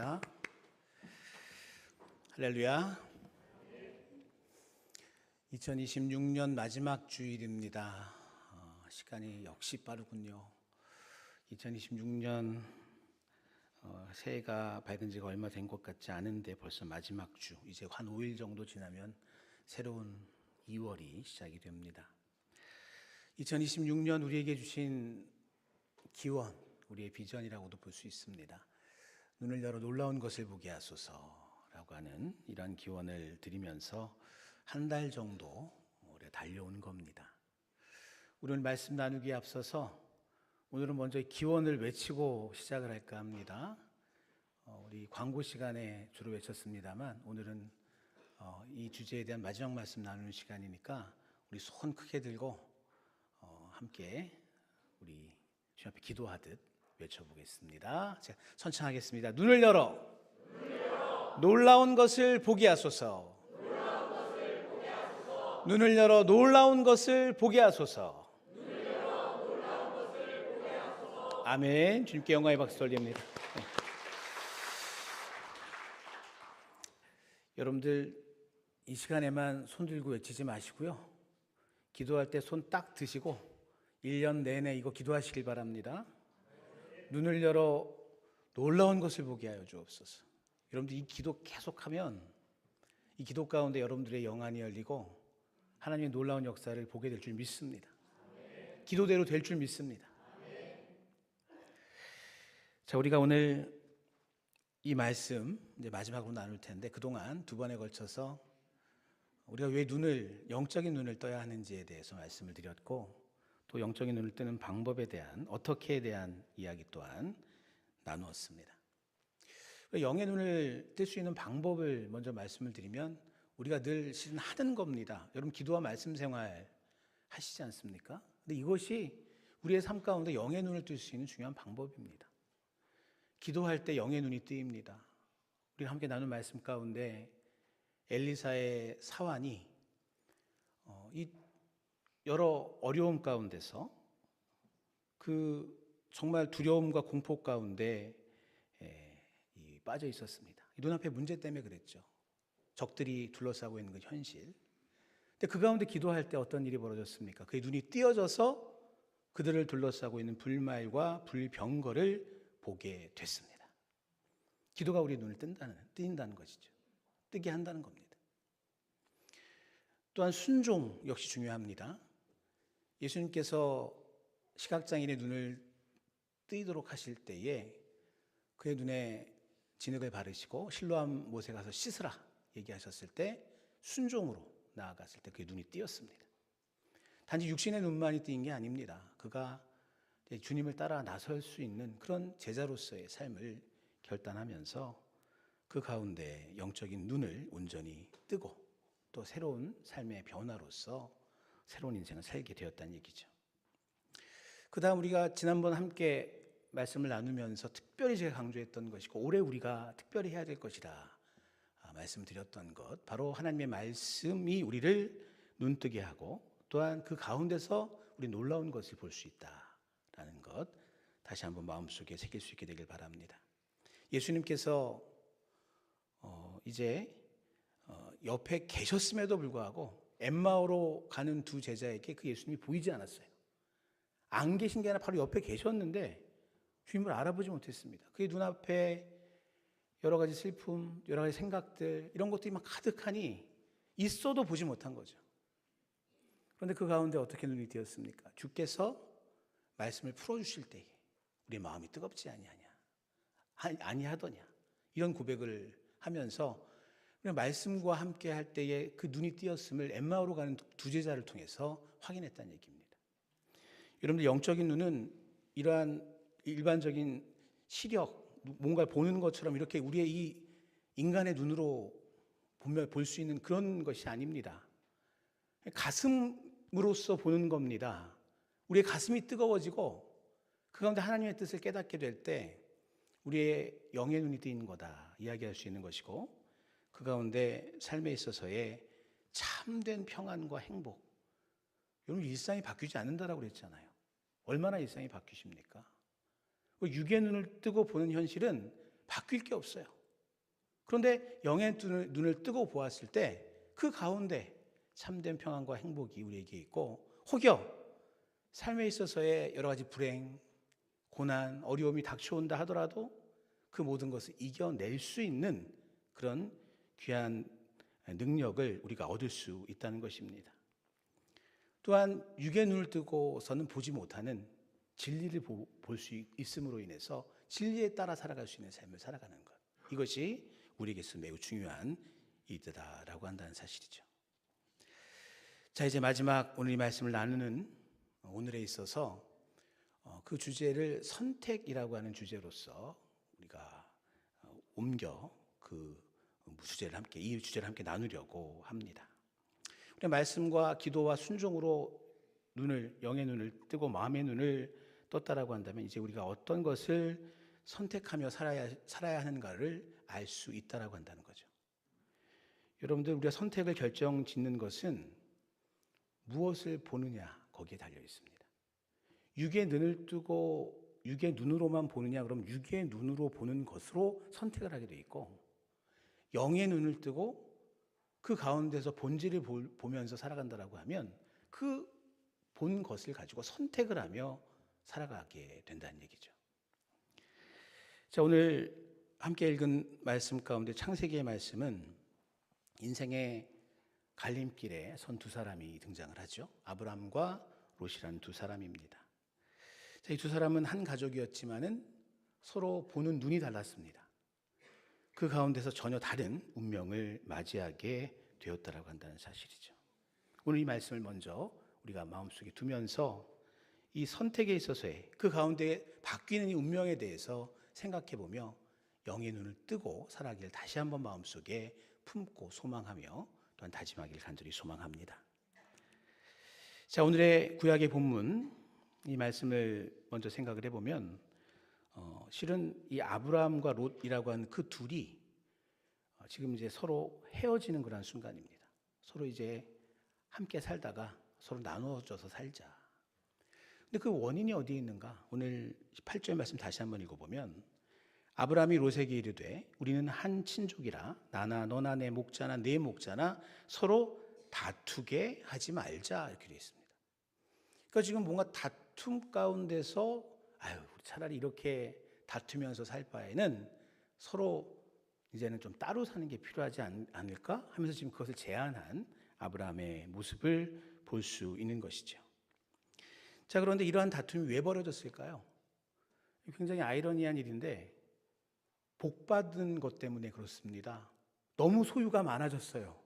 기도하겠습니다. 할렐루야. 2026년 마지막 주일입니다. 시간이 역시 빠르군요. 2026년 새해가 밝은 지가 얼마 된 것 같지 않은데 벌써 마지막 주, 이제 한 5일 정도 지나면 새로운 2월이 시작이 됩니다. 2026년 우리에게 주신 기원, 우리의 비전이라고도 볼 수 있습니다. 눈을 열어 놀라운 것을 보게 하소서라고 하는 이러한 기원을 드리면서 한 달 정도 달려온 겁니다. 오늘 말씀 나누기에 앞서서 오늘은 먼저 기원을 외치고 시작을 할까 합니다. 우리 광고 시간에 주로 외쳤습니다만 오늘은 이 주제에 대한 마지막 말씀 나누는 시간이니까 우리 손 크게 들고 함께 우리 주님 앞에 기도하듯 외쳐보겠습니다. 제가 선창하겠습니다. 눈을 열어 놀라운 것을 보게 하소서. 눈을 열어 놀라운 것을 보게 하소서. 아멘. 주님께 영광의 박수 돌립니다. 네. 여러분들 이 시간에만 손 들고 외치지 마시고요. 기도할 때 손 딱 드시고 1년 내내 이거 기도하시길 바랍니다. 눈을 열어 놀라운 것을 보게 하여 주옵소서. 여러분들 이 기도 계속하면 이 기도 가운데 여러분들의 영안이 열리고 하나님의 놀라운 역사를 보게 될 줄 믿습니다. 기도대로 될 줄 믿습니다. 자, 우리가 오늘 이 말씀 이제 마지막으로 나눌 텐데 그동안 두 번에 걸쳐서 우리가 왜 영적인 눈을 떠야 하는지에 대해서 말씀을 드렸고 또 영적인 눈을 뜨는 방법에 대한 어떻게에 대한 이야기 또한 나누었습니다. 영의 눈을 뜰 수 있는 방법을 먼저 말씀을 드리면 우리가 늘 실은 하는 겁니다. 여러분 기도와 말씀 생활 하시지 않습니까? 근데 이것이 우리의 삶 가운데 영의 눈을 뜰 수 있는 중요한 방법입니다. 기도할 때 영의 눈이 뜨입니다. 우리가 함께 나눈 말씀 가운데 엘리사의 사환이 이 여러 어려움 가운데서 그 정말 두려움과 공포 가운데 빠져 있었습니다. 눈앞에 문제 때문에 그랬죠. 적들이 둘러싸고 있는 그 현실. 근데 그 가운데 기도할 때 어떤 일이 벌어졌습니까? 그의 눈이 띄어져서 그들을 둘러싸고 있는 불말과 불병거를 보게 됐습니다. 기도가 우리의 눈을 뜬다는 것이죠. 뜨게 한다는 겁니다. 또한 순종 역시 중요합니다. 예수님께서 시각장애인의 눈을 뜨이도록 하실 때에 그의 눈에 진흙을 바르시고 실로암 못에 가서 씻으라 얘기하셨을 때 순종으로 나아갔을 때 그의 눈이 띄었습니다. 단지 육신의 눈만이 띄인 게 아닙니다. 그가 주님을 따라 나설 수 있는 그런 제자로서의 삶을 결단하면서 그 가운데 영적인 눈을 온전히 뜨고 또 새로운 삶의 변화로서 새로운 인생을 살게 되었다는 얘기죠. 그 다음 우리가 지난번 함께 말씀을 나누면서 특별히 제가 강조했던 것이고 올해 우리가 특별히 해야 될 것이다 말씀드렸던 것, 바로 하나님의 말씀이 우리를 눈뜨게 하고 또한 그 가운데서 우리 놀라운 것을 볼 수 있다라는 것 다시 한번 마음속에 새길 수 있게 되길 바랍니다. 예수님께서 이제 옆에 계셨음에도 불구하고 엠마오로 가는 두 제자에게 그 예수님이 보이지 않았어요. 안 계신 게 아니라 바로 옆에 계셨는데 주님을 알아보지 못했습니다. 그의 눈앞에 여러 가지 슬픔, 여러 가지 생각들 이런 것들이 막 가득하니 있어도 보지 못한 거죠. 그런데 그 가운데 어떻게 눈이 띄었습니까? 주께서 말씀을 풀어주실 때에 우리의 마음이 뜨겁지 아니하더냐 이런 고백을 하면서 말씀과 함께 할 때에 그 눈이 띄었음을 엠마오로 가는 두 제자를 통해서 확인했다는 얘기입니다. 여러분들 영적인 눈은 이러한 일반적인 시력, 뭔가 보는 것처럼 이렇게 우리의 이 인간의 눈으로 볼 수 있는 그런 것이 아닙니다. 가슴으로서 보는 겁니다. 우리의 가슴이 뜨거워지고 그 가운데 하나님의 뜻을 깨닫게 될 때 우리의 영의 눈이 뜨이는 거다 이야기할 수 있는 것이고 그 가운데 삶에 있어서의 참된 평안과 행복. 여러분 일상이 바뀌지 않는다라고 그랬잖아요. 얼마나 일상이 바뀌십니까? 육의 눈을 뜨고 보는 현실은 바뀔 게 없어요. 그런데 영의 눈을 뜨고 보았을 때 그 가운데 참된 평안과 행복이 우리에게 있고, 혹여 삶에 있어서의 여러 가지 불행, 고난, 어려움이 닥쳐온다 하더라도 그 모든 것을 이겨낼 수 있는 그런 귀한 능력을 우리가 얻을 수 있다는 것입니다. 또한 육의 눈을 뜨고서는 보지 못하는 진리를 볼 수 있음으로 인해서 진리에 따라 살아갈 수 있는 삶을 살아가는 것, 이것이 우리에게서 매우 중요한 일이다라고 한다는 사실이죠. 자, 이제 마지막 오늘 이 말씀을 나누는 오늘에 있어서 그 주제를 선택이라고 하는 주제로서 우리가 옮겨 이 주제를 함께 나누려고 합니다. 우리 말씀과 기도와 순종으로 영의 눈을 뜨고 마음의 눈을 떴다라고 한다면 이제 우리가 어떤 것을 선택하며 살아야 하는가를 알 수 있다라고 한다는 거죠. 여러분들, 우리가 선택을 결정짓는 것은 무엇을 보느냐, 거기에 달려 있습니다. 육의 눈을 뜨고 육의 눈으로만 보느냐, 그럼 육의 눈으로 보는 것으로 선택을 하게 돼 있고, 영의 눈을 뜨고 그 가운데서 본질을 보면서 살아간다라고 하면 그 본 것을 가지고 선택을 하며 살아가게 된다는 얘기죠. 자, 오늘 함께 읽은 말씀 가운데 창세기의 말씀은 인생의 갈림길에 선 두 사람이 등장을 하죠. 아브람과 롯이라는 두 사람입니다. 자, 이 두 사람은 한 가족이었지만은 서로 보는 눈이 달랐습니다. 그 가운데서 전혀 다른 운명을 맞이하게 되었다라고 한다는 사실이죠. 오늘 이 말씀을 먼저 우리가 마음속에 두면서 이 선택에 있어서의 그 가운데 바뀌는 이 운명에 대해서 생각해보며 영의 눈을 뜨고 살아가기를 다시 한번 마음속에 품고 소망하며 또한 다짐하기를 간절히 소망합니다. 자, 오늘의 구약의 본문 이 말씀을 먼저 생각을 해보면 실은 이 아브라함과 롯이라고 하는 그 둘이 지금 이제 서로 헤어지는 그런 순간입니다. 서로 이제 함께 살다가 서로 나누어져서 살자. 근데 그 원인이 어디에 있는가? 오늘 8절 말씀 다시 한번 읽어보면 아브라함이 롯에게 이르되 우리는 한 친족이라 나나 너나 내 목자나 내 목자나 서로 다투게 하지 말자, 이렇게 되어 있습니다. 그러니까 지금 뭔가 다툼 가운데서 우리 차라리 이렇게 다투면서 살 바에는 서로 이제는 좀 따로 사는 게 필요하지 않을까 하면서 지금 그것을 제안한 아브라함의 모습을 볼 수 있는 것이죠. 자, 그런데 이러한 다툼이 왜 벌어졌을까요? 굉장히 아이러니한 일인데 복받은 것 때문에 그렇습니다. 너무 소유가 많아졌어요.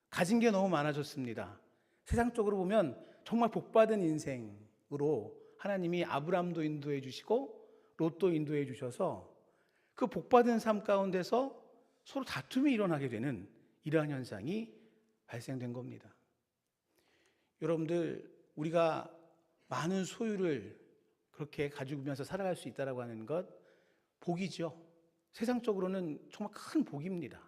가진 게 너무 많아졌습니다. 세상적으로 보면 정말 복받은 인생으로 하나님이 아브람도 인도해 주시고 롯도 인도해 주셔서 그 복받은 삶 가운데서 서로 다툼이 일어나게 되는 이러한 현상이 발생된 겁니다. 여러분들, 우리가 많은 소유를 그렇게 가지면서 살아갈 수 있다고 하는 것 복이죠. 세상적으로는 정말 큰 복입니다.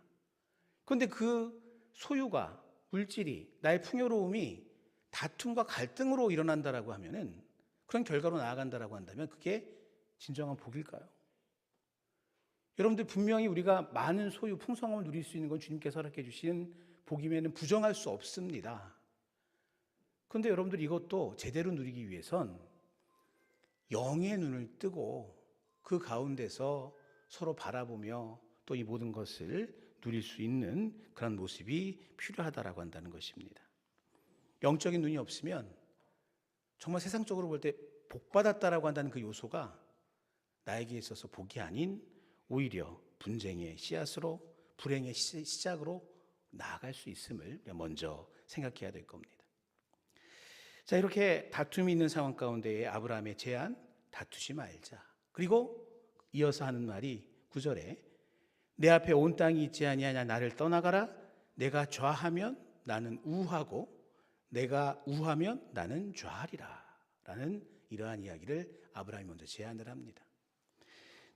그런데 그 소유가, 물질이, 나의 풍요로움이 다툼과 갈등으로 일어난다라고 하면은, 그런 결과로 나아간다라고 한다면 그게 진정한 복일까요? 여러분들, 분명히 우리가 많은 소유, 풍성함을 누릴 수 있는 건 주님께서 허락해 주신 복임에는 부정할 수 없습니다. 그런데 여러분들, 이것도 제대로 누리기 위해선 영의 눈을 뜨고 그 가운데서 서로 바라보며 또 이 모든 것을 누릴 수 있는 그런 모습이 필요하다라고 한다는 것입니다. 영적인 눈이 없으면 정말 세상적으로 볼 때 복받았다라고 한다는 그 요소가 나에게 있어서 복이 아닌 오히려 분쟁의 씨앗으로, 불행의 시작으로 나아갈 수 있음을 먼저 생각해야 될 겁니다. 자, 이렇게 다툼이 있는 상황 가운데에 아브라함의 제안, 다투지 말자. 그리고 이어서 하는 말이 9절에 내 앞에 온 땅이 있지 아니하냐, 나를 떠나가라. 내가 좌하면 나는 우하고 내가 우하면 나는 좌하리라 라는 이러한 이야기를 아브라함이 먼저 제안을 합니다.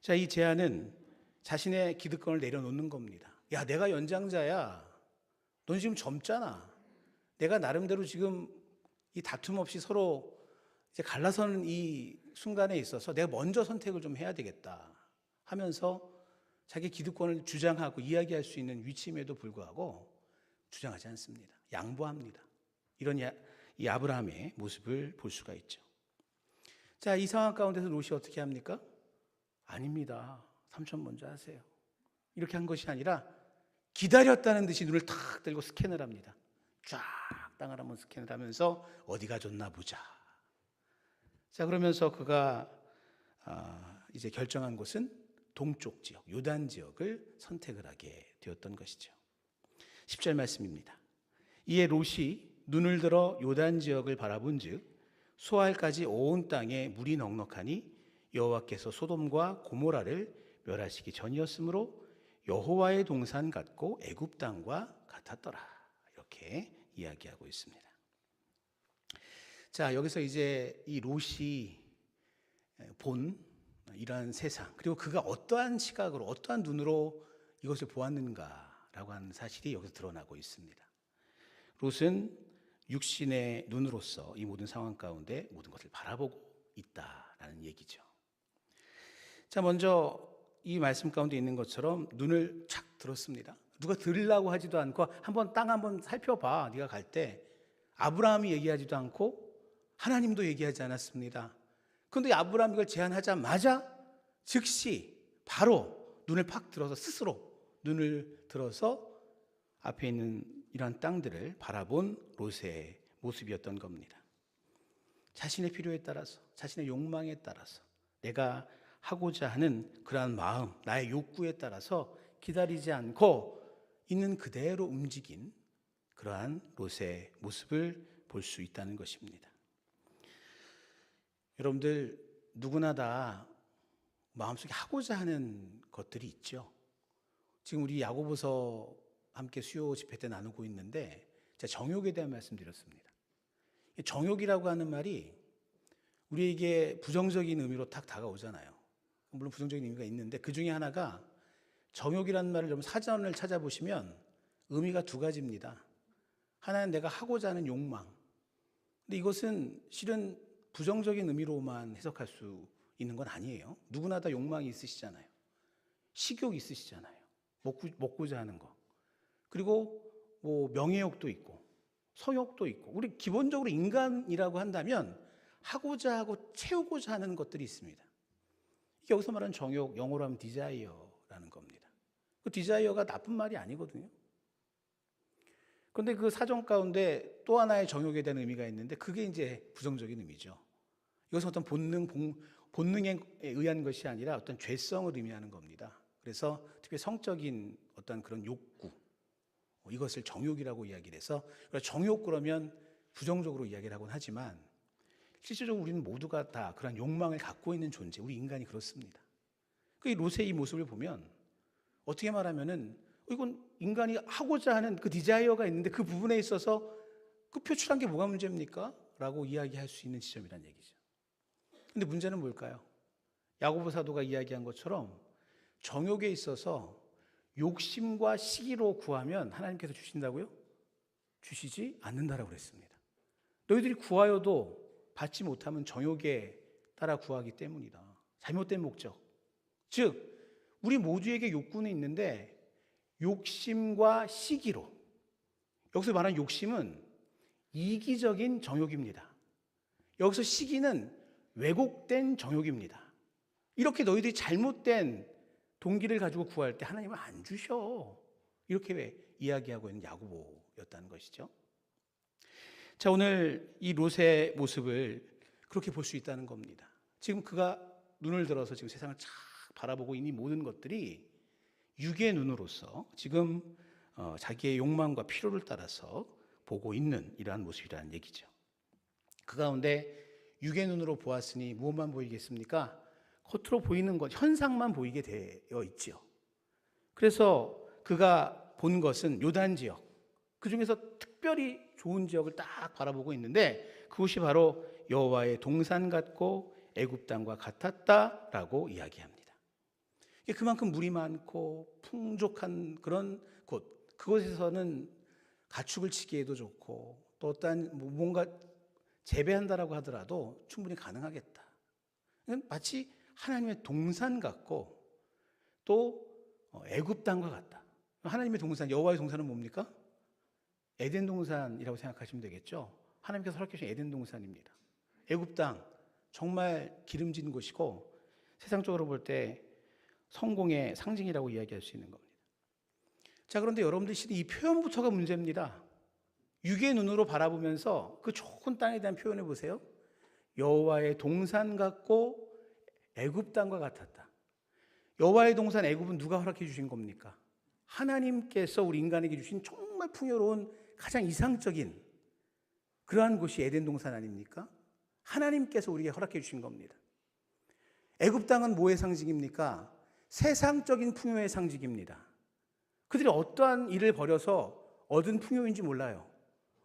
자, 이 제안은 자신의 기득권을 내려놓는 겁니다. 야, 내가 연장자야. 넌 지금 젊잖아. 내가 나름대로 지금 이 다툼 없이 서로 이제 갈라서는 이 순간에 있어서 내가 먼저 선택을 좀 해야 되겠다 하면서 자기 기득권을 주장하고 이야기할 수 있는 위치임에도 불구하고 주장하지 않습니다. 양보합니다. 이런 이 아브라함의 모습을 볼 수가 있죠. 자, 이 상황 가운데서 롯이 어떻게 합니까? 아닙니다. 삼촌 먼저 하세요. 이렇게 한 것이 아니라 기다렸다는 듯이 눈을 탁 들고 스캔을 합니다. 쫙 땅을 한번 스캔을 하면서 어디가 좋나 보자. 자, 그러면서 그가 이제 결정한 곳은 동쪽 지역, 요단 지역을 선택을 하게 되었던 것이죠. 10절 말씀입니다. 이에 롯이 눈을 들어 요단 지역을 바라본즉 소알까지 온 땅에 물이 넉넉하니 여호와께서 소돔과 고모라를 멸하시기 전이었으므로 여호와의 동산 같고 애굽 땅과 같았더라. 이렇게 이야기하고 있습니다. 자, 여기서 이제 이 롯이 본 이러한 세상, 그리고 그가 어떠한 시각으로 어떠한 눈으로 이것을 보았는가라고 하는 사실이 여기서 드러나고 있습니다. 롯은 육신의 눈으로서 이 모든 상황 가운데 모든 것을 바라보고 있다라는 얘기죠. 자, 먼저 이 말씀 가운데 있는 것처럼 눈을 착 들었습니다. 누가 들으려고 하지도 않고 한번 땅 한번 살펴봐. 네가 갈 때 아브라함이 얘기하지도 않고 하나님도 얘기하지 않았습니다. 그런데 아브라함이 이걸 제안하자마자 즉시 바로 눈을 팍 들어서 스스로 눈을 들어서 앞에 있는 이러한 땅들을 바라본 롯의 모습이었던 겁니다. 자신의 필요에 따라서, 자신의 욕망에 따라서, 내가 하고자 하는 그러한 마음, 나의 욕구에 따라서 기다리지 않고 있는 그대로 움직인 그러한 롯의 모습을 볼 수 있다는 것입니다. 여러분들 누구나 다 마음속에 하고자 하는 것들이 있죠. 지금 우리 야고보서 함께 수요 집회 때 나누고 있는데 제가 정욕에 대한 말씀드렸습니다. 정욕이라고 하는 말이 우리에게 부정적인 의미로 딱 다가오잖아요. 물론 부정적인 의미가 있는데 그 중에 하나가 정욕이라는 말을 좀 사전을 찾아보시면 의미가 두 가지입니다. 하나는 내가 하고자 하는 욕망. 근데 이것은 실은 부정적인 의미로만 해석할 수 있는 건 아니에요. 누구나 다 욕망이 있으시잖아요. 식욕이 있으시잖아요. 먹고자 하는 거. 그리고 뭐 명예욕도 있고 성욕도 있고 우리 기본적으로 인간이라고 한다면 하고자 하고 채우고자 하는 것들이 있습니다. 여기서 말하는 정욕, 영어로 하면 디자이어라는 겁니다. 그 디자이어가 나쁜 말이 아니거든요. 그런데 그 사정 가운데 또 하나의 정욕에 대한 의미가 있는데 그게 이제 부정적인 의미죠. 이것은 어떤 본능에 의한 것이 아니라 어떤 죄성을 의미하는 겁니다. 그래서 특히 성적인 어떤 그런 욕구, 이것을 정욕이라고 이야기를 해서 정욕 그러면 부정적으로 이야기를 하곤 하지만 실질적으로 우리는 모두가 다 그런 욕망을 갖고 있는 존재, 우리 인간이 그렇습니다. 그 롯의 이 모습을 보면 어떻게 말하면은 이건 인간이 하고자 하는 그 디자이어가 있는데 그 부분에 있어서 그 표출한 게 뭐가 문제입니까? 라고 이야기할 수 있는 지점이란 얘기죠. 근데 문제는 뭘까요? 야고보 사도가 이야기한 것처럼 정욕에 있어서 욕심과 시기로 구하면 하나님께서 주신다고요? 주시지 않는다라고 그랬습니다. 너희들이 구하여도 받지 못하면 정욕에 따라 구하기 때문이다. 잘못된 목적. 즉 우리 모두에게 욕구는 있는데 욕심과 시기로, 여기서 말하는 욕심은 이기적인 정욕입니다. 여기서 시기는 왜곡된 정욕입니다. 이렇게 너희들이 잘못된 동기를 가지고 구할 때 하나님은 안 주셔. 이렇게 이야기하고 있는 야고보였다는 것이죠. 자, 오늘 이 롯의 모습을 그렇게 볼 수 있다는 겁니다. 지금 그가 눈을 들어서 지금 세상을 쫙 바라보고 있는 이 모든 것들이 육의 눈으로서 지금 자기의 욕망과 필요를 따라서 보고 있는 이러한 모습이라는 얘기죠. 그 가운데 육의 눈으로 보았으니 무엇만 보이겠습니까? 겉으로 보이는 것, 현상만 보이게 되어 있죠. 그래서 그가 본 것은 요단 지역, 그 중에서 특별히 좋은 지역을 딱 바라보고 있는데 그것이 바로 여호와의 동산 같고 애굽 땅과 같았다라고 이야기합니다. 그만큼 물이 많고 풍족한 그런 곳, 그곳에서는 가축을 치기에도 좋고 또 어떤 뭔가 재배한다라고 하더라도 충분히 가능하겠다. 마치 하나님의 동산 같고 또 애굽 땅과 같다. 하나님의 동산, 여호와의 동산은 뭡니까? 에덴 동산이라고 생각하시면 되겠죠. 하나님께서 허락해 주신 에덴 동산입니다. 애굽 땅, 정말 기름진 곳이고 세상적으로 볼 때 성공의 상징이라고 이야기할 수 있는 겁니다. 자, 그런데 여러분들 이 표현부터가 문제입니다. 육의 눈으로 바라보면서 그 좋은 땅에 대한 표현해 보세요. 여호와의 동산 같고 애굽 땅과 같았다. 여호와의 동산 애굽은 누가 허락해 주신 겁니까? 하나님께서 우리 인간에게 주신 정말 풍요로운 가장 이상적인 그러한 곳이 에덴 동산 아닙니까? 하나님께서 우리에게 허락해 주신 겁니다. 애굽 땅은 뭐의 상징입니까? 세상적인 풍요의 상징입니다. 그들이 어떠한 일을 벌여서 얻은 풍요인지 몰라요.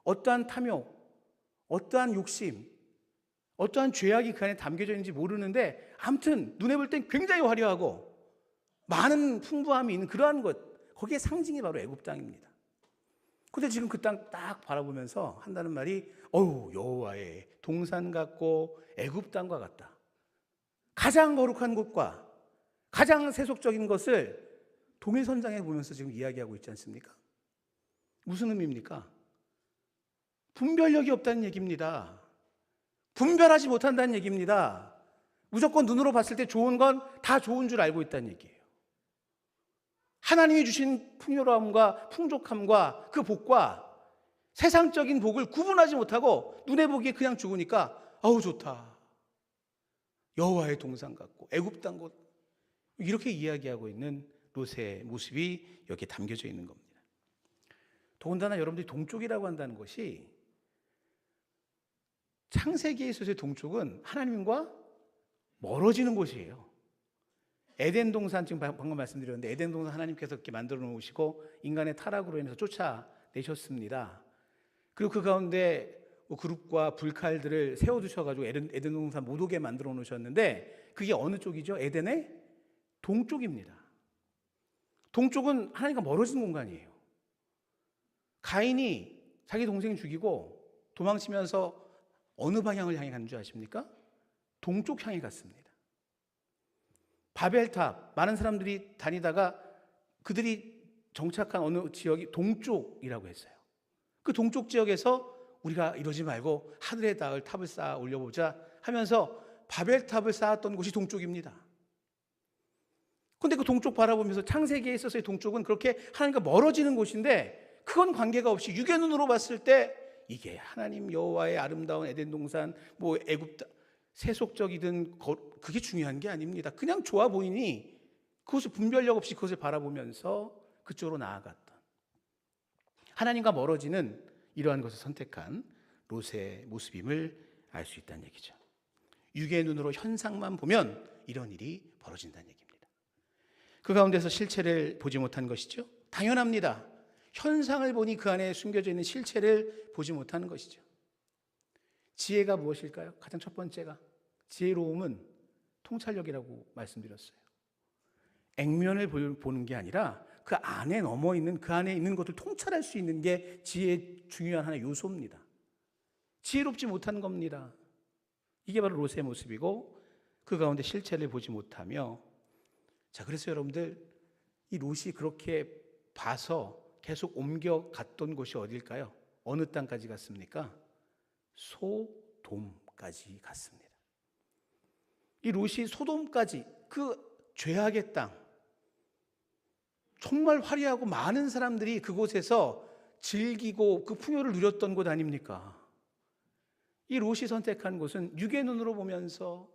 어떠한 탐욕, 어떠한 욕심, 어떠한 죄악이 그 안에 담겨져 있는지 모르는데 아무튼 눈에 볼 땐 굉장히 화려하고 많은 풍부함이 있는 그러한 것, 거기에 상징이 바로 애굽 땅입니다. 근데 지금 그 땅 딱 바라보면서 한다는 말이 여호와의 동산 같고 애굽 땅과 같다. 가장 거룩한 곳과 가장 세속적인 것을 동일선상에 보면서 지금 이야기하고 있지 않습니까? 무슨 의미입니까? 분별력이 없다는 얘기입니다. 분별하지 못한다는 얘기입니다. 무조건 눈으로 봤을 때 좋은 건 다 좋은 줄 알고 있다는 얘기예요. 하나님이 주신 풍요로움과 풍족함과 그 복과 세상적인 복을 구분하지 못하고 눈에 보기에 그냥 죽으니까 좋다. 여호와의 동산 같고 애굽 땅 같고 이렇게 이야기하고 있는 롯의 모습이 여기에 담겨져 있는 겁니다. 더군다나 여러분들이 동쪽이라고 한다는 것이 창세기에 있어서의 동쪽은 하나님과 멀어지는 곳이에요. 에덴 동산 지금 방금 말씀드렸는데 에덴 동산 하나님께서 이렇게 만들어 놓으시고 인간의 타락으로 인해서 쫓아내셨습니다. 그리고 그 가운데 그룹과 불칼들을 세워두셔가지고 에덴 동산 못 오게 만들어 놓으셨는데 그게 어느 쪽이죠? 에덴의 동쪽입니다. 동쪽은 하나님과 멀어진 공간이에요. 가인이 자기 동생 죽이고 도망치면서 어느 방향을 향해 간 줄 아십니까? 동쪽 향해 갔습니다. 바벨탑, 많은 사람들이 다니다가 그들이 정착한 어느 지역이 동쪽이라고 했어요. 그 동쪽 지역에서 우리가 이러지 말고 하늘에 닿을 탑을 쌓아 올려보자 하면서 바벨탑을 쌓았던 곳이 동쪽입니다. 그런데 그 동쪽 바라보면서 창세기에 있어서의 동쪽은 그렇게 하나님과 멀어지는 곳인데 그건 관계가 없이 육의 눈으로 봤을 때 이게 하나님 여호와의 아름다운 에덴 동산, 애굽 세속적이든 그게 중요한 게 아닙니다. 그냥 좋아 보이니 그것을 분별력 없이 그것을 바라보면서 그쪽으로 나아갔던 하나님과 멀어지는 이러한 것을 선택한 롯의 모습임을 알 수 있다는 얘기죠. 육의 눈으로 현상만 보면 이런 일이 벌어진다는 얘기입니다. 그 가운데서 실체를 보지 못한 것이죠. 당연합니다. 현상을 보니 그 안에 숨겨져 있는 실체를 보지 못하는 것이죠. 지혜가 무엇일까요? 가장 첫 번째가 지혜로움은 통찰력이라고 말씀드렸어요. 액면을 보는 게 아니라 그 안에 넘어 있는 그 안에 있는 것을 통찰할 수 있는 게 지혜의 중요한 하나의 요소입니다. 지혜롭지 못한 겁니다. 이게 바로 롯의 모습이고 그 가운데 실체를 보지 못하며 그래서 여러분들 이 롯이 그렇게 봐서 계속 옮겨갔던 곳이 어딜까요? 어느 땅까지 갔습니까? 소돔까지 갔습니다. 이 롯이 소돔까지 그 죄악의 땅 정말 화려하고 많은 사람들이 그곳에서 즐기고 그 풍요를 누렸던 곳 아닙니까? 이 롯이 선택한 곳은 육의 눈으로 보면서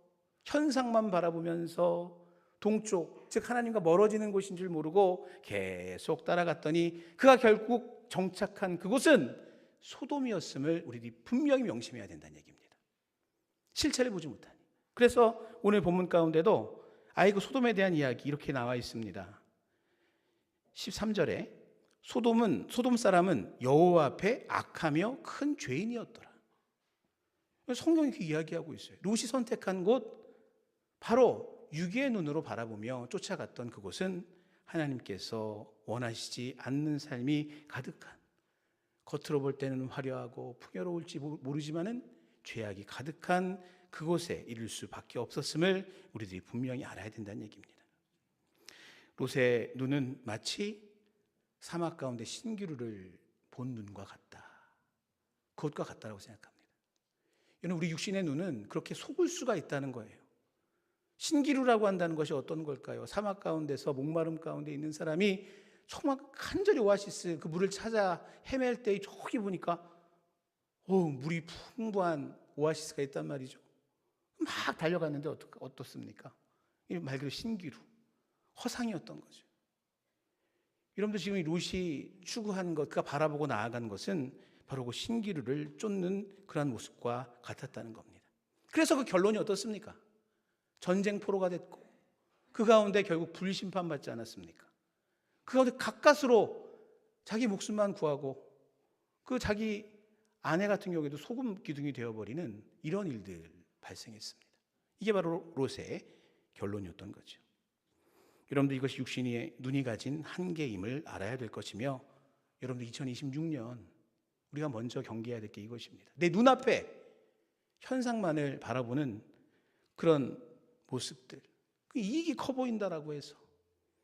현상만 바라보면서 동쪽, 즉 하나님과 멀어지는 곳인 줄 모르고 계속 따라갔더니 그가 결국 정착한 그곳은 소돔이었음을 우리들이 분명히 명심해야 된다는 얘기입니다. 실체를 보지 못하니. 그래서 오늘 본문 가운데도 그 소돔에 대한 이야기 이렇게 나와 있습니다. 13절에 소돔 사람은 여호와 앞에 악하며 큰 죄인이었더라. 성경이 이렇게 이야기하고 있어요. 롯이 선택한 곳 바로 육의 눈으로 바라보며 쫓아갔던 그곳은 하나님께서 원하시지 않는 삶이 가득한, 겉으로 볼 때는 화려하고 풍요로울지 모르지만은 죄악이 가득한 그곳에 이를 수밖에 없었음을 우리들이 분명히 알아야 된다는 얘기입니다. 롯의 눈은 마치 사막 가운데 신기루를 본 눈과 같다. 그것과 같다라고 생각합니다. 여러분, 우리 육신의 눈은 그렇게 속을 수가 있다는 거예요. 신기루라고 한다는 것이 어떤 걸까요? 사막 가운데서 목마름 가운데 있는 사람이 정말 간절히 오아시스 그 물을 찾아 헤맬 때 저기 보니까 물이 풍부한 오아시스가 있단 말이죠. 막 달려갔는데 어떻습니까? 말 그대로 신기루, 허상이었던 거죠. 여러분들 지금 이 롯이 추구한 것, 그가 바라보고 나아간 것은 바로 그 신기루를 쫓는 그러한 모습과 같았다는 겁니다. 그래서 그 결론이 어떻습니까? 전쟁포로가 됐고 그 가운데 결국 불심판받지 않았습니까? 그 가운데 가까스로 자기 목숨만 구하고 그 자기 아내 같은 경우에도 소금 기둥이 되어버리는 이런 일들 발생했습니다. 이게 바로 롯의 결론이었던 거죠. 여러분들 이것이 육신의 눈이 가진 한계임을 알아야 될 것이며, 여러분들 2026년 우리가 먼저 경계해야 될 게 이것입니다. 내 눈앞에 현상만을 바라보는 그런 모습들, 이익이 커 보인다라고 해서,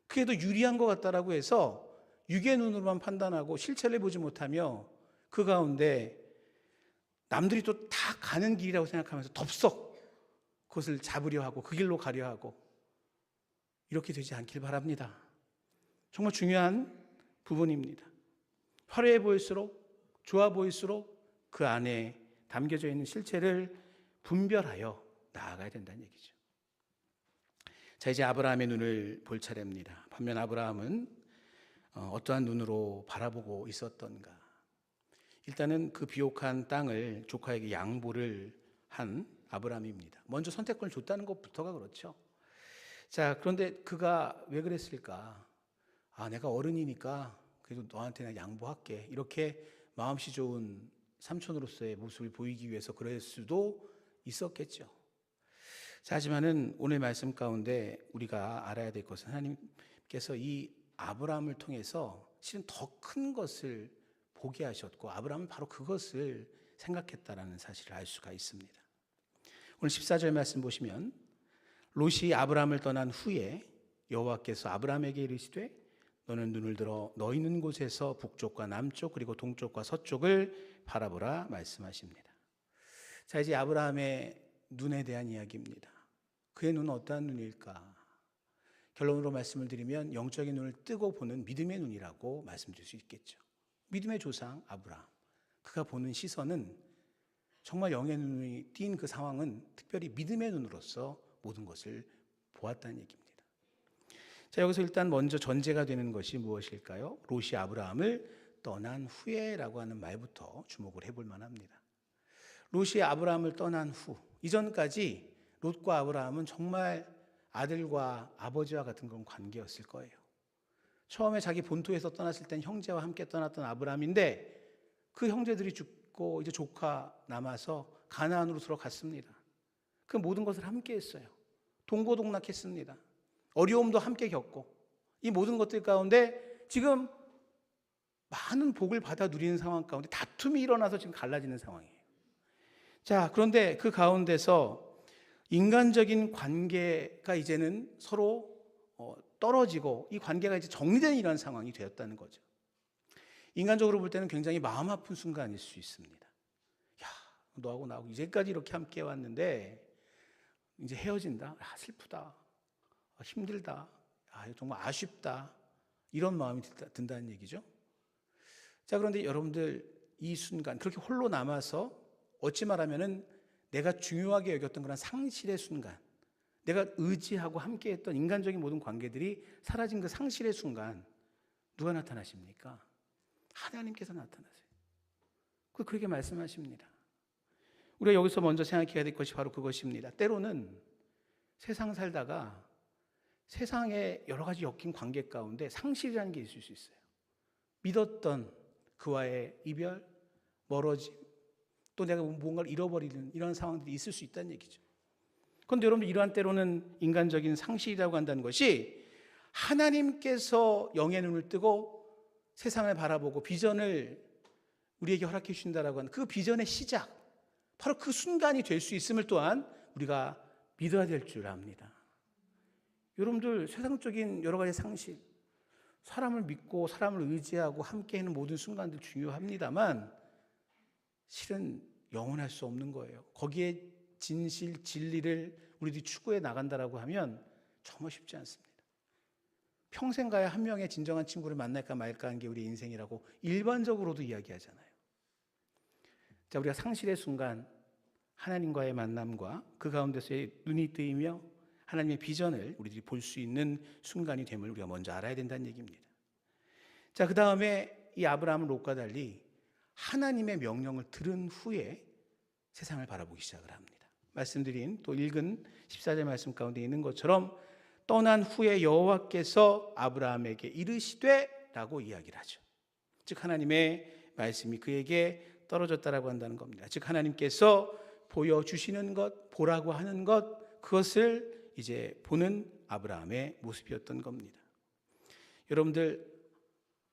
그게 더 유리한 것 같다라고 해서 육의 눈으로만 판단하고 실체를 보지 못하며 그 가운데 남들이 또 다 가는 길이라고 생각하면서 덥석 그것을 잡으려 하고 그 길로 가려 하고, 이렇게 되지 않길 바랍니다. 정말 중요한 부분입니다. 화려해 보일수록, 좋아 보일수록 그 안에 담겨져 있는 실체를 분별하여 나아가야 된다는 얘기죠. 자, 이제 아브라함의 눈을 볼 차례입니다. 반면 아브라함은 어떠한 눈으로 바라보고 있었던가? 일단은 그 비옥한 땅을 조카에게 양보를 한 아브라함입니다. 먼저 선택권을 줬다는 것부터가 그렇죠. 자, 그런데 그가 왜 그랬을까? 내가 어른이니까 그래도 너한테 나 양보할게, 이렇게 마음씨 좋은 삼촌으로서의 모습을 보이기 위해서 그럴 수도 있었겠죠. 자, 하지만은 오늘 말씀 가운데 우리가 알아야 될 것은, 하나님께서 이 아브라함을 통해서 실은 더 큰 것을 보게 하셨고, 아브라함은 바로 그것을 생각했다라는 사실을 알 수가 있습니다. 오늘 14절 말씀 보시면, 롯이 아브라함을 떠난 후에 여호와께서 아브라함에게 이르시되 너는 눈을 들어 너 있는 곳에서 북쪽과 남쪽 그리고 동쪽과 서쪽을 바라보라 말씀하십니다. 자, 이제 아브라함의 눈에 대한 이야기입니다. 그의 눈은 어떠한 눈일까? 결론으로 말씀을 드리면 영적인 눈을 뜨고 보는 믿음의 눈이라고 말씀드릴 수 있겠죠. 믿음의 조상 아브라함, 그가 보는 시선은 정말 영의 눈이 띈 그 상황은 특별히 믿음의 눈으로서 모든 것을 보았다는 얘기입니다. 자, 여기서 일단 먼저 전제가 되는 것이 무엇일까요? 롯이 아브라함을 떠난 후에라고 하는 말부터 주목을 해볼 만합니다. 롯이 아브라함을 떠난 후, 이전까지 롯과 아브라함은 정말 아들과 아버지와 같은 그런 관계였을 거예요. 처음에 자기 본토에서 떠났을 땐 형제와 함께 떠났던 아브라함인데 그 형제들이 죽고 이제 조카 남아서 가나안으로 들어갔습니다. 그 모든 것을 함께 했어요. 동고동락했습니다. 어려움도 함께 겪고, 이 모든 것들 가운데 지금 많은 복을 받아 누리는 상황 가운데 다툼이 일어나서 지금 갈라지는 상황이에요. 자, 그런데 그 가운데서 인간적인 관계가 이제는 서로 떨어지고 이 관계가 이제 정리되는 이런 상황이 되었다는 거죠. 인간적으로 볼 때는 굉장히 마음 아픈 순간일 수 있습니다. 야, 너하고 나하고 이제까지 이렇게 함께 왔는데 이제 헤어진다? 슬프다. 힘들다. 정말 아쉽다. 이런 마음이 든다는 얘기죠. 자, 그런데 여러분들 이 순간 그렇게 홀로 남아서 어찌 말하면은 내가 중요하게 여겼던 그런 상실의 순간, 내가 의지하고 함께했던 인간적인 모든 관계들이 사라진 그 상실의 순간, 누가 나타나십니까? 하나님께서 나타나세요. 그렇게 말씀하십니다. 우리가 여기서 먼저 생각해야 될 것이 바로 그것입니다. 때로는 세상 살다가 세상의 여러 가지 엮인 관계 가운데 상실이라는 게 있을 수 있어요. 믿었던 그와의 이별, 멀어짐, 또 내가 뭔가를 잃어버리는 이런 상황들이 있을 수 있다는 얘기죠. 그런데 여러분, 이러한 때로는 인간적인 상실이라고 한다는 것이 하나님께서 영의 눈을 뜨고 세상을 바라보고 비전을 우리에게 허락해 주신다라고 하는 그 비전의 시작, 바로 그 순간이 될 수 있음을 또한 우리가 믿어야 될 줄 압니다. 여러분들 세상적인 여러 가지 상식, 사람을 믿고 사람을 의지하고 함께하는 모든 순간들 중요합니다만 실은 영원할 수 없는 거예요. 거기에 진실, 진리를 우리들이 추구해 나간다라고 하면 정말 쉽지 않습니다. 평생 가야 한 명의 진정한 친구를 만날까 말까 하는 게 우리 인생이라고 일반적으로도 이야기하잖아요. 자, 우리가 상실의 순간 하나님과의 만남과 그 가운데서의 눈이 뜨이며 하나님의 비전을 우리들이 볼 수 있는 순간이 됨을 우리가 먼저 알아야 된다는 얘기입니다. 자, 그 다음에 이 아브라함은 롯과 달리 하나님의 명령을 들은 후에 세상을 바라보기 시작을 합니다. 말씀드린 또 읽은 14절 말씀 가운데 있는 것처럼 떠난 후에 여호와께서 아브라함에게 이르시되 라고 이야기를 하죠. 즉 하나님의 말씀이 그에게 떨어졌다라고 한다는 겁니다. 즉 하나님께서 보여주시는 것, 보라고 하는 것, 그것을 이제 보는 아브라함의 모습이었던 겁니다. 여러분들,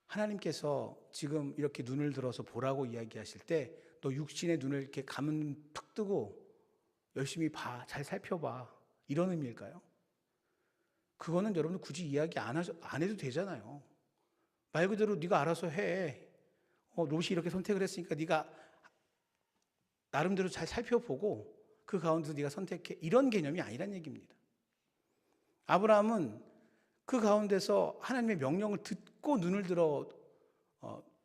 하나님께서 지금 이렇게 눈을 들어서 보라고 이야기하실 때 너 육신의 눈을 이렇게 감은 탁 뜨고 열심히 봐, 잘 살펴봐, 이런 의미일까요? 그거는 여러분 굳이 이야기 안 해도 되잖아요. 말 그대로 네가 알아서 해. 롯이 이렇게 선택을 했으니까 네가 나름대로 잘 살펴보고 그 가운데서 네가 선택해. 이런 개념이 아니란 얘기입니다. 아브라함은 그 가운데서 하나님의 명령을 듣고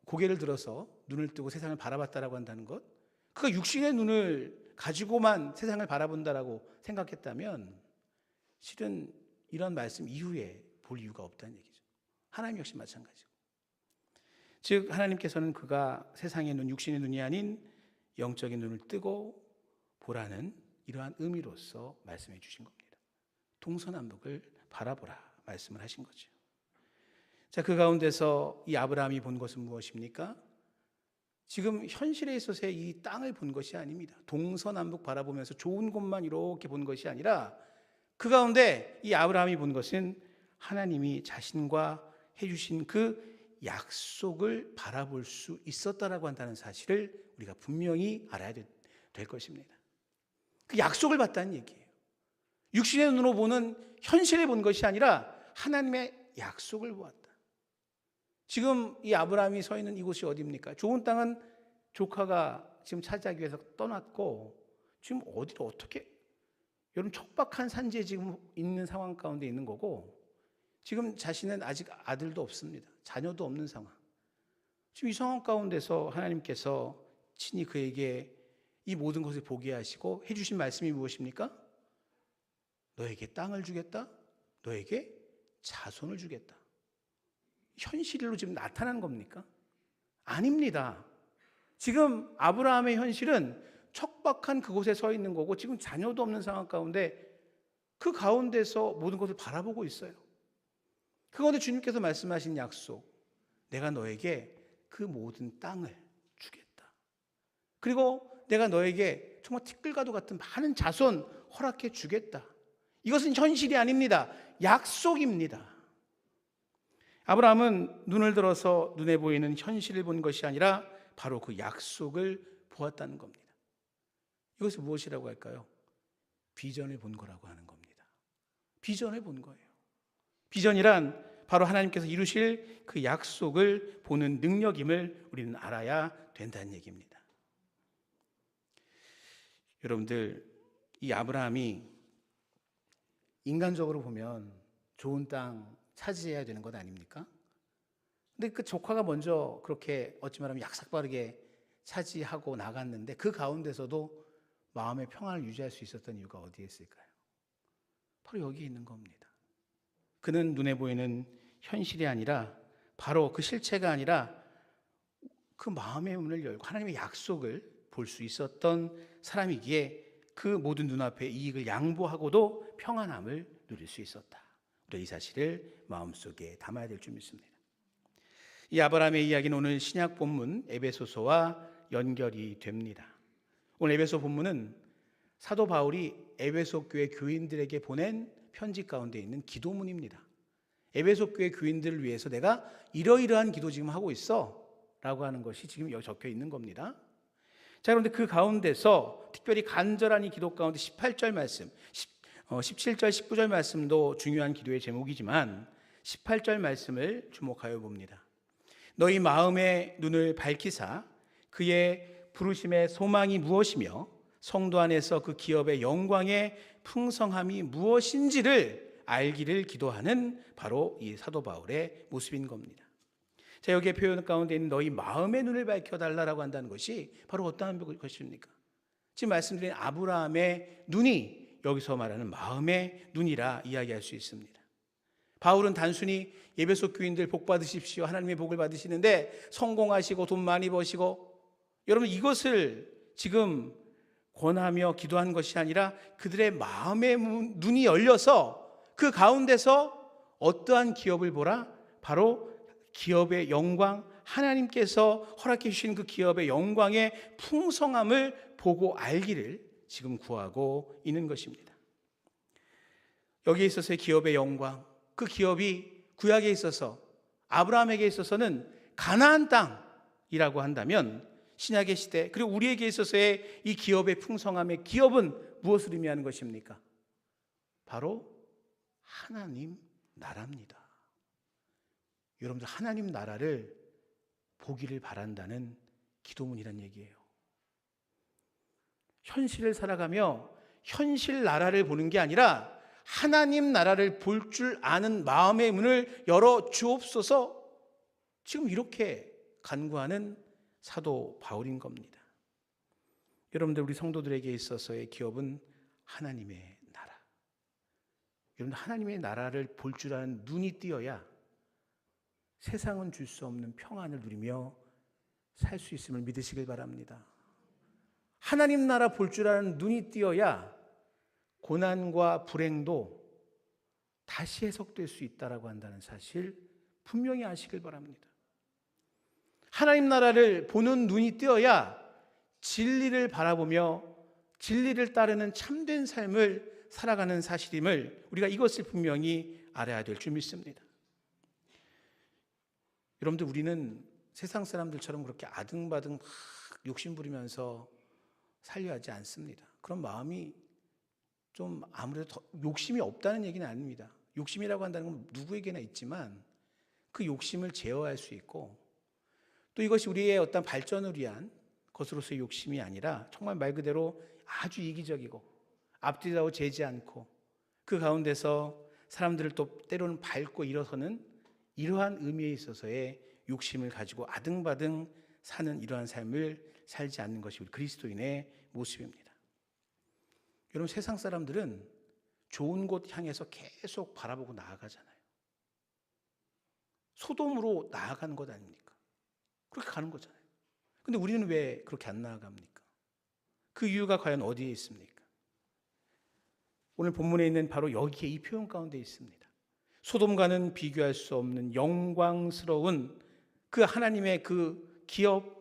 고개를 들어서 눈을 뜨고 세상을 바라봤다라고 한다는 것, 그가 육신의 눈을 가지고만 세상을 바라본다라고 생각했다면 실은 이런 말씀 이후에 볼 이유가 없다는 얘기죠. 하나님 역시 마찬가지고. 즉 하나님께서는 그가 세상의 눈, 육신의 눈이 아닌 영적인 눈을 뜨고 보라는 이러한 의미로서 말씀해 주신 겁니다. 동서남북을 바라보라 말씀을 하신 거죠. 자, 그 가운데서 이 아브라함이 본 것은 무엇입니까? 지금 현실에 있어서의 이 땅을 본 것이 아닙니다. 동서남북 바라보면서 좋은 곳만 이렇게 본 것이 아니라 그 가운데 이 아브라함이 본 것은 하나님이 자신과 해주신 그 약속을 바라볼 수 있었다라고 한다는 사실을 우리가 분명히 알아야 될 것입니다. 그 약속을 봤다는 얘기예요. 육신의 눈으로 보는 현실을 본 것이 아니라 하나님의 약속을 보았다. 지금 이 아브라함이 서 있는 이곳이 어디입니까? 좋은 땅은 조카가 지금 차지하기 위해서 떠났고 지금 어디를 어떻게, 여러분 척박한 산지에 지금 있는 상황 가운데 있는 거고, 지금 자신은 아직 아들도 없습니다. 자녀도 없는 상황. 지금 이 상황 가운데서 하나님께서 친히 그에게 이 모든 것을 보게 하시고 해주신 말씀이 무엇입니까? 너에게 땅을 주겠다. 너에게 자손을 주겠다. 현실로 지금 나타난 겁니까? 아닙니다. 지금 아브라함의 현실은 척박한 그곳에 서 있는 거고 지금 자녀도 없는 상황 가운데 그 가운데서 모든 것을 바라보고 있어요. 그 가운데 주님께서 말씀하신 약속, 내가 너에게 그 모든 땅을 주겠다. 그리고 내가 너에게 정말 티끌과도 같은 많은 자손 허락해 주겠다. 이것은 현실이 아닙니다. 약속입니다. 아브라함은 눈을 들어서 눈에 보이는 현실을 본 것이 아니라 바로 그 약속을 보았다는 겁니다. 이것을 무엇이라고 할까요? 비전을 본 거라고 하는 겁니다. 비전을 본 거예요. 비전이란 바로 하나님께서 이루실 그 약속을 보는 능력임을 우리는 알아야 된다는 얘기입니다. 여러분들, 이 아브라함이 인간적으로 보면 좋은 땅 차지해야 되는 것 아닙니까? 근데 그 조카가 먼저 그렇게 어찌 말하면 약삭빠르게 차지하고 나갔는데 그 가운데서도 마음의 평안을 유지할 수 있었던 이유가 어디에 있을까요? 바로 여기에 있는 겁니다. 그는 눈에 보이는 현실이 아니라 바로 그 실체가 아니라 그 마음의 문을 열고 하나님의 약속을 볼 수 있었던 사람이기에 그 모든 눈앞의 이익을 양보하고도 평안함을 누릴 수 있었다. 우리 이 사실을 마음속에 담아야 될 줄 믿습니다. 이 아브라함의 이야기는 오늘 신약 본문 에베소서와 연결이 됩니다. 오늘 에베소 본문은 사도 바울이 에베소 교회 교인들에게 보낸 편지 가운데 있는 기도문입니다. 에베소 교회 교인들을 위해서 내가 이러이러한 기도 지금 하고 있어 라고 하는 것이 지금 여기 적혀 있는 겁니다. 자, 그런데 그 가운데서 특별히 간절한 이 기도 가운데 18절 말씀, 17절 19절 말씀도 중요한 기도의 제목이지만 18절 말씀을 주목하여 봅니다. 너희 마음의 눈을 밝히사 그의 부르심의 소망이 무엇이며 성도 안에서 그 기업의 영광의 풍성함이 무엇인지를 알기를 기도하는 바로 이 사도 바울의 모습인 겁니다. 자, 여기에 표현 가운데 있는 너희 마음의 눈을 밝혀달라고 한다는 것이 바로 어떠한 것입니까? 지금 말씀드린 아브라함의 눈이 여기서 말하는 마음의 눈이라 이야기할 수 있습니다. 바울은 단순히 에베소 교인들 복 받으십시오, 하나님의 복을 받으시는데 성공하시고 돈 많이 버시고, 여러분 이것을 지금 권하며 기도한 것이 아니라 그들의 마음의 눈이 열려서 그 가운데서 어떠한 기업을 보라? 바로 기업의 영광, 하나님께서 허락해 주신 그 기업의 영광의 풍성함을 보고 알기를 지금 구하고 있는 것입니다. 여기에 있어서의 기업의 영광, 그 기업이 구약에 있어서 아브라함에게 있어서는 가나안 땅이라고 한다면 신약의 시대 그리고 우리에게 있어서의 이 기업의 풍성함의 기업은 무엇을 의미하는 것입니까? 바로 하나님 나라입니다. 여러분들 하나님 나라를 보기를 바란다는 기도문이란 얘기예요. 현실을 살아가며 현실 나라를 보는 게 아니라 하나님 나라를 볼 줄 아는 마음의 문을 열어 주옵소서, 지금 이렇게 간구하는 사도 바울인 겁니다. 여러분들 우리 성도들에게 있어서의 기업은 하나님의 나라. 여러분들 하나님의 나라를 볼 줄 아는 눈이 띄어야 세상은 줄 수 없는 평안을 누리며 살 수 있음을 믿으시길 바랍니다. 하나님 나라 볼 줄 아는 눈이 띄어야 고난과 불행도 다시 해석될 수 있다라고 한다는 사실 분명히 아시길 바랍니다. 하나님 나라를 보는 눈이 띄어야 진리를 바라보며 진리를 따르는 참된 삶을 살아가는 사실임을 우리가 이것을 분명히 알아야 될 줄 믿습니다. 여러분들 우리는 세상 사람들처럼 그렇게 아등바등 막 욕심 부리면서 살려 하지 않습니다. 그런 마음이 좀 아무래도 더 욕심이 없다는 얘기는 아닙니다. 욕심이라고 한다는 건 누구에게나 있지만 그 욕심을 제어할 수 있고 또 이것이 우리의 어떤 발전을 위한 것으로서의 욕심이 아니라 정말 말 그대로 아주 이기적이고 앞뒤도 재지 않고 그 가운데서 사람들을 또 때로는 밟고 일어서는 이러한 의미에 있어서의 욕심을 가지고 아등바등 사는 이러한 삶을 살지 않는 것이 우리 그리스도인의 모습입니다. 여러분 세상 사람들은 좋은 곳 향해서 계속 바라보고 나아가잖아요. 소돔으로 나아가는 것 아닙니까? 그렇게 가는 거잖아요. 근데 우리는 왜 그렇게 안 나아갑니까? 그 이유가 과연 어디에 있습니까? 오늘 본문에 있는 바로 여기에 이 표현 가운데 있습니다. 소돔과는 비교할 수 없는 영광스러운 그 하나님의 그 기업,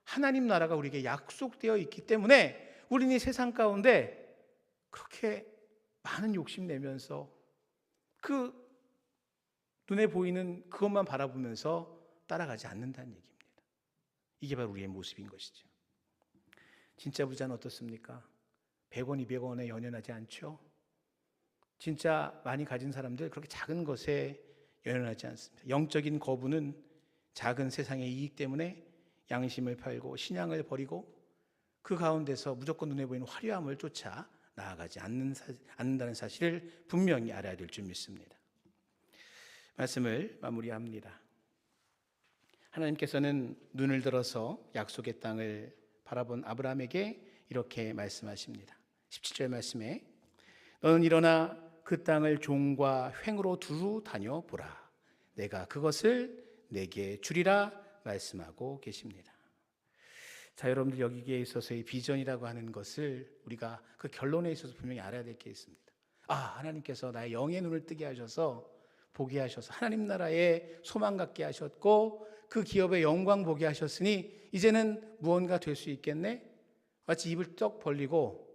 하나님 나라가 우리에게 약속되어 있기 때문에 우리는 이 세상 가운데 그렇게 많은 욕심 내면서 그 눈에 보이는 그것만 바라보면서 따라가지 않는다는 얘기입니다. 이게 바로 우리의 모습인 것이죠. 진짜 부자는 어떻습니까? 100원, 200원에 연연하지 않죠? 진짜 많이 가진 사람들 그렇게 작은 것에 연연하지 않습니다. 영적인 거부는 작은 세상의 이익 때문에 양심을 팔고 신앙을 버리고 그 가운데서 무조건 눈에 보이는 화려함을 쫓아 나아가지 않는다는 사실을 분명히 알아야 될 줄 믿습니다. 말씀을 마무리합니다. 하나님께서는 눈을 들어서 약속의 땅을 바라본 아브라함에게 이렇게 말씀하십니다. 17절 말씀에 너는 일어나 그 땅을 종과 횡으로 두루 다녀보라. 내가 그것을 내게 주리라 말씀하고 계십니다. 자, 여러분들 여기에 있어서의 비전이라고 하는 것을 우리가 그 결론에 있어서 분명히 알아야 될 게 있습니다. 하나님께서 나의 영의 눈을 뜨게 하셔서 보게 하셔서 하나님 나라의 소망 갖게 하셨고 그 기업의 영광 보게 하셨으니 이제는 무언가 될 수 있겠네? 마치 입을 떡 벌리고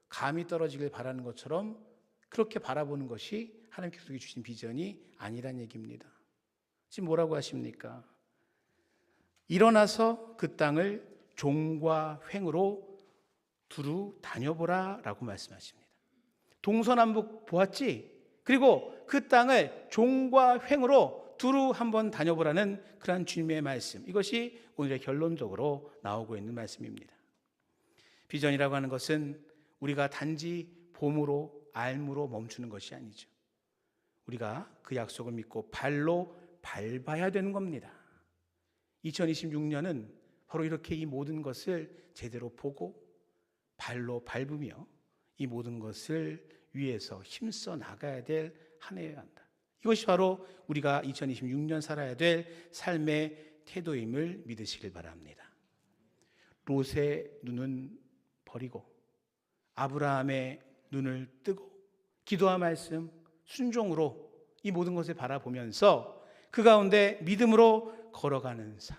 감이 떨어지길 바라는 것처럼 그렇게 바라보는 것이 하나님께서 주신 비전이 아니란 얘기입니다. 지금 뭐라고 하십니까? 일어나서 그 땅을 종과 횡으로 두루 다녀보라 라고 말씀하십니다. 동서남북 보았지? 그리고 그 땅을 종과 횡으로 두루 한번 다녀보라는 그러한 주님의 말씀, 이것이 오늘의 결론적으로 나오고 있는 말씀입니다. 비전이라고 하는 것은 우리가 단지 봄으로 알무로 멈추는 것이 아니죠. 우리가 그 약속을 믿고 발로 밟아야 되는 겁니다. 2026년은 바로 이렇게 이 모든 것을 제대로 보고 발로 밟으며 이 모든 것을 위해서 힘써 나가야 될 한 해여야 한다. 이것이 바로 우리가 2026년 살아야 될 삶의 태도임을 믿으시길 바랍니다. 롯의 눈은 버리고 아브라함의 눈을 뜨고 기도와 말씀, 순종으로 이 모든 것을 바라보면서 그 가운데 믿음으로 걸어가는 삶,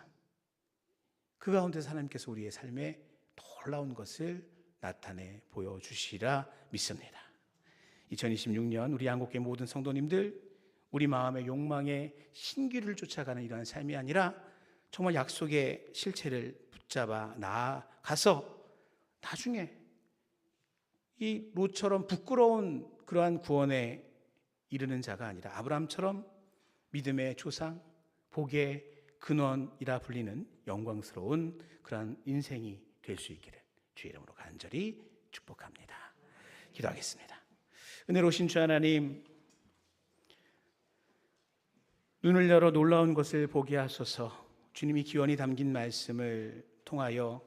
그 가운데 하나님께서 우리의 삶에 놀라운 것을 나타내 보여주시리라 믿습니다. 2026년 우리 한국교회 모든 성도님들, 우리 마음의 욕망에 신기를 쫓아가는 이러한 삶이 아니라 정말 약속의 실체를 붙잡아 나아가서 나중에 이 롯처럼 부끄러운 그러한 구원에 이르는 자가 아니라 아브라함처럼 믿음의 조상, 복의 근원이라 불리는 영광스러운 그러한 인생이 될 수 있기를 주의 이름으로 간절히 축복합니다. 기도하겠습니다. 은혜로우신 주 하나님, 눈을 열어 놀라운 것을 보게 하소서. 주님이 기원이 담긴 말씀을 통하여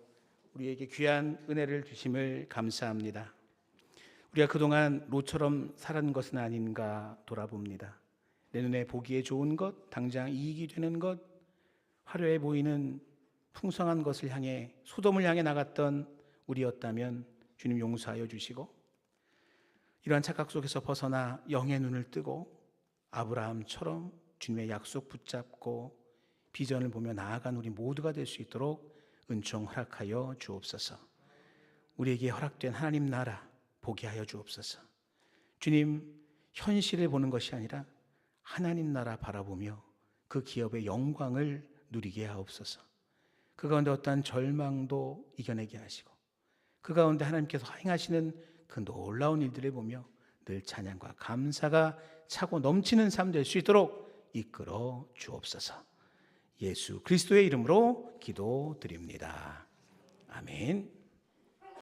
우리에게 귀한 은혜를 주심을 감사합니다. 우리가 그동안 롯처럼 살은 것은 아닌가 돌아봅니다. 내 눈에 보기에 좋은 것, 당장 이익이 되는 것, 화려해 보이는 풍성한 것을 향해, 소돔을 향해 나갔던 우리였다면 주님 용서하여 주시고, 이러한 착각 속에서 벗어나 영의 눈을 뜨고 아브라함처럼 주님의 약속 붙잡고 비전을 보며 나아간 우리 모두가 될 수 있도록 은총 허락하여 주옵소서. 우리에게 허락된 하나님 나라 보게 하여 주옵소서. 주님, 현실을 보는 것이 아니라 하나님 나라 바라보며 그 기업의 영광을 누리게 하옵소서. 그 가운데 어떠한 절망도 이겨내게 하시고, 그 가운데 하나님께서 행하시는 그 놀라운 일들을 보며 늘 찬양과 감사가 차고 넘치는 삶 될 수 있도록 이끌어 주옵소서. 예수 그리스도의 이름으로 기도드립니다. 아멘.